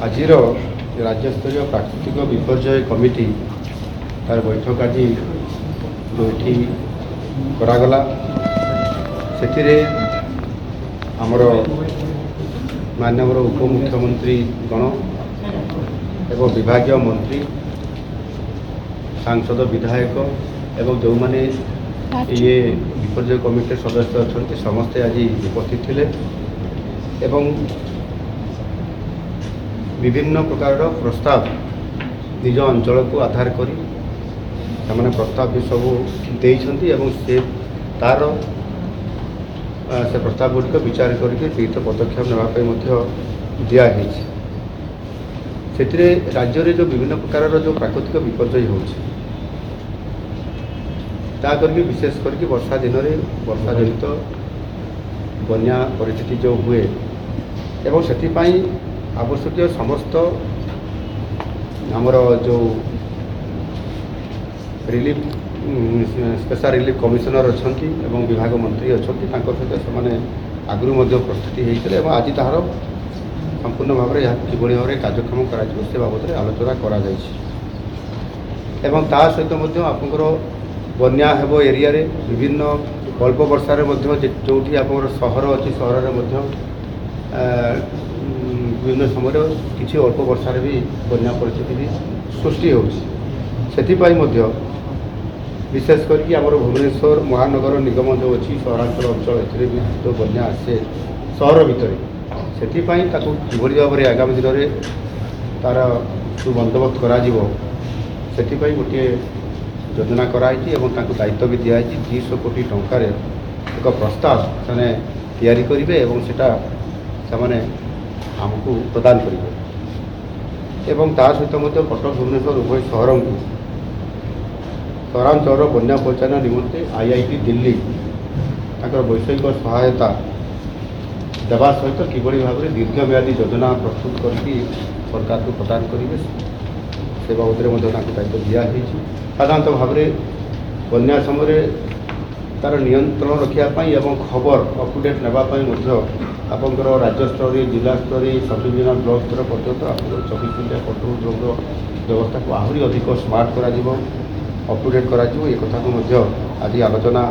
ଆଜିର ରାଜ୍ୟସ୍ତରୀୟ ପ୍ରାକୃତିକ ବିପର୍ଯ୍ୟୟ କମିଟି ତାର ବୈଠକ ଆଜି ଦୁଇଟି କରାଗଲା। ସେଥିରେ ଆମର ମାନ୍ୟବର ଉପମୁଖ୍ୟମନ୍ତ୍ରୀ ଗଣ ଏବଂ ବିଭାଗୀୟ ମନ୍ତ୍ରୀ, ସାଂସଦ, ବିଧାୟକ ଏବଂ ଯେଉଁମାନେ ये विपर्यय कमिटी सदस्य अच्छा समस्ते आज उपस्थित थे एवं विभिन्न प्रकार प्रस्ताव निज अंचल को आधार करी प्रस्ताव भी सब देइछंती एवं से तार से प्रस्ताव गुड़िक विचार करके विहित पदक्षेप नापी दिखाई से राज्य में जो विभिन्न प्रकार जो प्राकृतिक विपर्यय होछि ता करके विशेष करके वर्षा दिन में वर्षा जनित बन्या परिस्थिति जो हुए एवं से आवश्यक समस्त आमर जो रिलीफ स्पेशल रिलीफ कमिशनर अच्छा विभाग मंत्री अच्छा सहित से आगु प्रस्तुति होते आज तार संपूर्ण भाव में कि भाव में कार्यक्रम कर बाबद आलोचना कर सहित आपंकर बन्या हेब एरिया रे विभिन्न अल्प वर्षार जो आप सहर अच्छी सहर में विभिन्न समय किसी अल्प वर्षार भी बन्या परिस्थिति भी सृष्टि हो विशेष करके आमर भुवनेश्वर महानगर निगम जो अच्छी सहरांचल अंचल भी जो बन्या आसे सहर भितर से भाव में आगामी दिन में तार जो बंदोबस्त कर गोटे योजना कराई दायित्व भी दिखाई 200 कोटी टंकार एक प्रस्ताव से तैयारी करेंगे और सेटा से आमको प्रदान करेंगे एवं ता सहित कटक भुवनेश्वर उभय सहर को सहरांचल बन्या परिचालन निमंते IIT दिल्ली वैषयिक सहायता देवा सहित किभली भाव में दीर्घम्यादी योजना प्रस्तुत करके सरकार को प्रदान करेंगे से बाबद में दायित्व दिखाई साधारणतः भाव में बन्या समय तार नियंत्रण रखापी एवं खबर अपडेट नापी आपंकर राज्य स्तर जिला स्तर सब डिविजनल ब्लॉक स्तर पर्यंत आप 24 घंटा कंट्रोल रूम व्यवस्था को आहरी अधिक स्मार्ट कर अपडेट कर कथा को आज आलोचना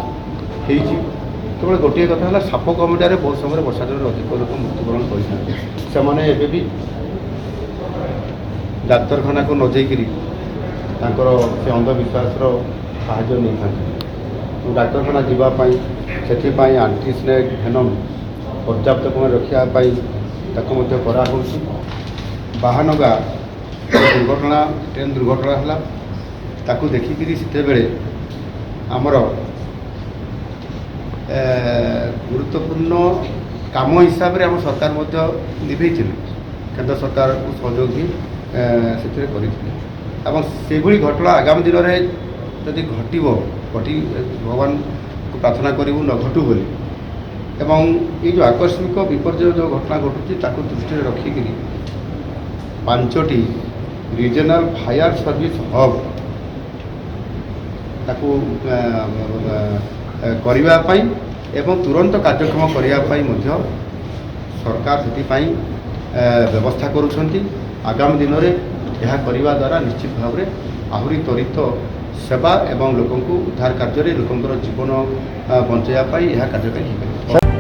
केवल गोटे कथा है साप कमिटा बहुत समय वर्षा दिन अधिक लोक मृत्युवरण करते भी डाक्तरखाना को न जाइकरी से अंधविश्वास साहाय्य नहीं था डाक्तरखाना जावाई आंटी स्नेक भेनम पर्याप्त रखापी करा बाहानगा दुर्घटना ट्रेन दुर्घटना है देखिकी से आमर गुरुत्वपूर्ण काम हिसाब से आम सरकार निभे केंद्र सरकार को सहयोग भी से से घटना आगामी दिन में जदि घटी भगवान को प्रार्थना करूँ न घटू बोली एवं ये जो आकस्मिक विपर्यय जो घटना घटुची दृष्टि रखिक 5टी रीजनल फायर सर्विस हब करने एवं तुरंत कार्यक्रम करने सरकार से व्यवस्था करुँच आगामी दिन में यह करने द्वारा निश्चित भाव में आहरी त्वरित सेवा एवं लोक उद्धार कार्य लोकंर जीवन बचाई यह कार्यकारी हो।